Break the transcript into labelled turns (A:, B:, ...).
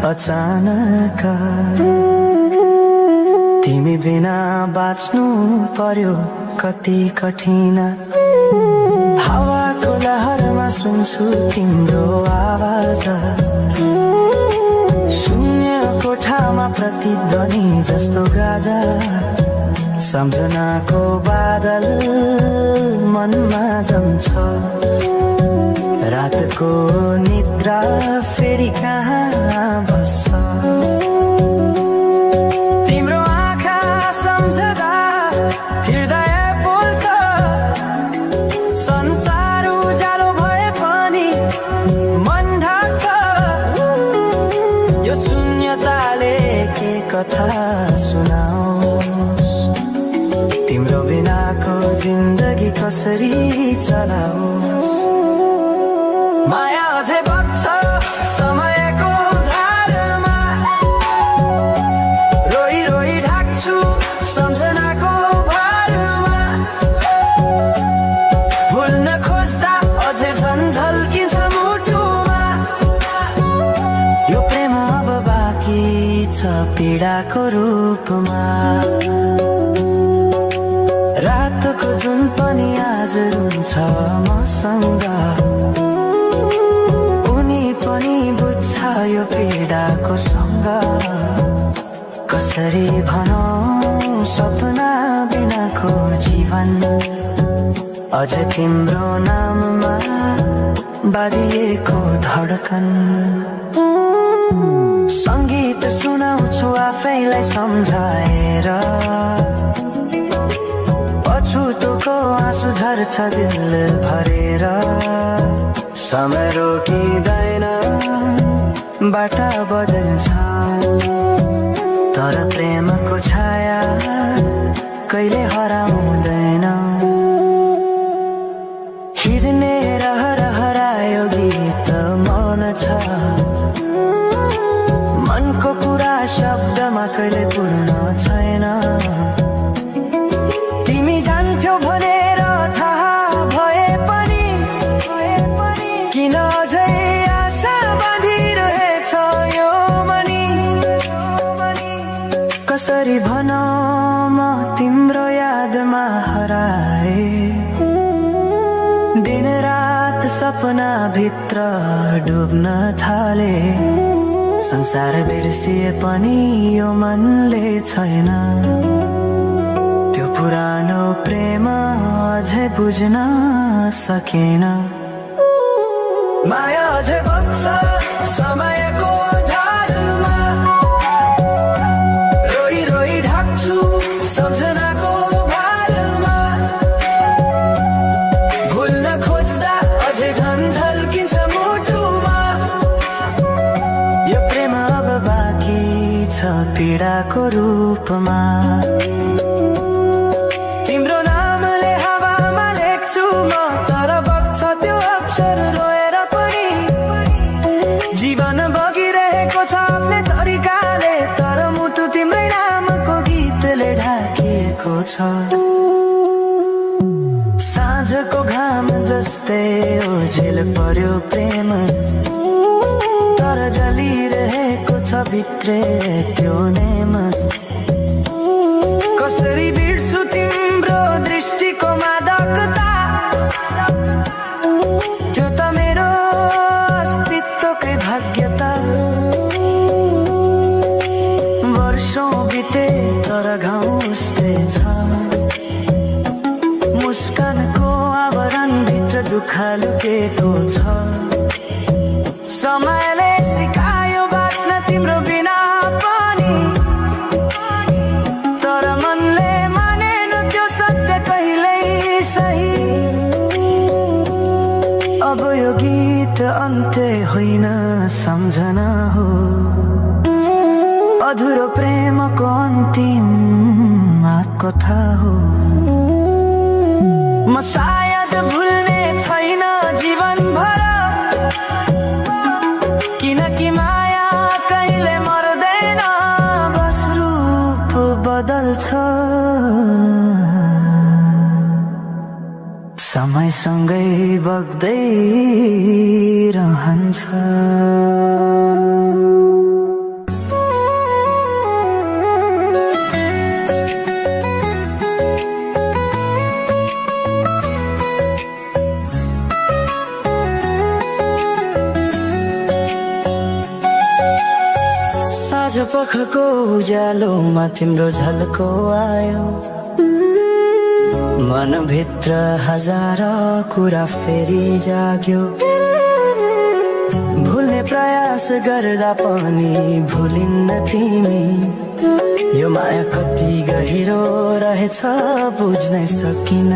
A: अचानक तिमी बिना बाँच्नु पर्यो कति कठिन। हावाको लहरमा सुन्छु तिम्रो आवाज, शून्य कोठामा प्रतिध्वनि जस्तो गाजा। सम्झनाको बादल मनमा जम्छ, रातको निद्रा फेरि कहाँ बस्छ। तिम्रो आँखा सम्झदा हृदय पोल्छ, संसार उज्यालो भए पनि मन ढाक्छ। यो शून्यताले के कथा सुनाओस्, तिम्रो बिनाको जिन्दगी कसरी चलाओस्। माया अझै बग्छ समयको धारमा, रोई रोई ढाक्छु सम्झनाको भारमा। भुल्न खोज्दा अझै झन्झल्किन्छ मुटुमा। यो प्रेम अब बाँकी छ पीडाको रूपमा। रातको जुन पनि आज रुन्छ मसँग, उनी पनि बुझ्छ यो पीडाको सँग। कसरी भनौं सपना बिनाको जीवन, अझ तिम्रो नाममा बाँधिएको धडकन। सङ्गीत सुनाउँछु आफैलाई सम्झाएर, पछुतोको आँसु झर्छ दिल भरेर। समय रोकिँदैन बाटा बदल्छ, तर प्रेमको छाया कहिले हराउँदैन। हिँड्ने हरायो गीत मौन छ, मनको कुरा शब्दमा कहिले पूर्ण छैन। तिमी जान्थ्यौ भनेर थाहा भए पनि किन अझै आशा बाँधिरहेछ यो मनी। कसरी भनौं म तिम्रो यादमा हराए, दिन रात सपना भित्र डुब्न थाले। संसार बिर्सिए पनि यो मनले छैन, त्यो पुरानो प्रेम अझै बुझ्न सकेन। माया अझै बग्छ समयको धारमा, रोई रोई ढाक्छु सम्झनाको भारमा। भुल्न खोज्दा अझै झन्झल्किन्छ मुटुमा। यो प्रेम अब बाँकी छ पीडाको रूपमा। तिम्रो नामले हावामा लेख्छु म, तर बग्छ त्यो अक्षर रोएर पनि। जीवन बगिरहेको छ आफ्नै तरिकाले, तर मुटु तिम्रै नामको गीतले ढाकिएको छ। साँझको घाम जस्तै ओझेल पर्यो प्रेम, तर जलिरहेको छ भित्रै त्यो नेम। कसरी बिर्सु तिम्रो दृष्टिको मादकता, त्यो त मेरो अस्तित्वकै भाग्यता। वर्षौं बिते तर घाउ उस्तै छ, मुस्कानको आवरण भित्र दुःख लुकेको छ। समयले सिकायो बाँच्न तिम्रो बिना पनि, तर मनले मानेन त्यो सत्य कहिल्यै सही। अब यो गीत अन्त्य होइन सम्झना हो, अधुरो प्रेमको अन्तिम कथा हो। म सायद भुल्ने छैन जीवन भर, किनकि माया कहिले मर्दैन, बस रूप बदल्छ। समयसँगै बग्दै रहन्छ। साँझ पखको उज्यालोमा तिम्रो झल्को आयो, मनभित्र हजार कुरा फेरि जाग्यो। भुल्ने प्रयास गर्दा पनि भुलिन्न तिमी, यो माया कति गहिरो रहेछ बुझ्नै सकिन।